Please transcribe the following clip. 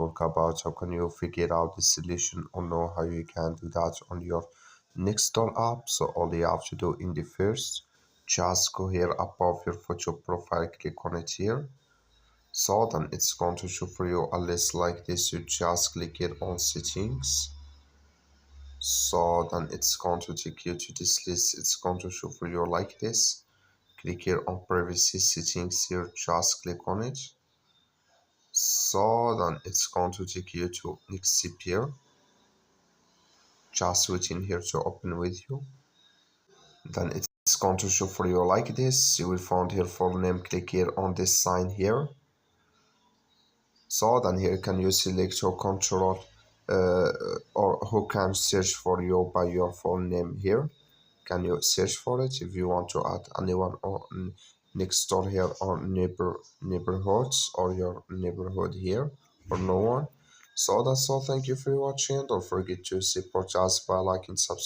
talk about how can you figure out the solution or know how you can do that on your Nextdoor app. So all you have to do in the first, just go here above your photo profile, click on it here. So then it's going to show for you a list like this. You just click here on settings. So then it's going to take you to this list. It's going to show for you like this. Click here on privacy settings here, just click on it. So then it's going to take you to next step here. Just wait in here to open with you. Then it's going to show for you like this. You will find here full name, click here on this sign here. So then here can you select your control or who can search for you by your full name here. Can you search for it if you want to add anyone on next door here on neighborhoods or your neighborhood here or no one. So that's all. Thank you for watching. Don't forget to support us by liking, subscribe.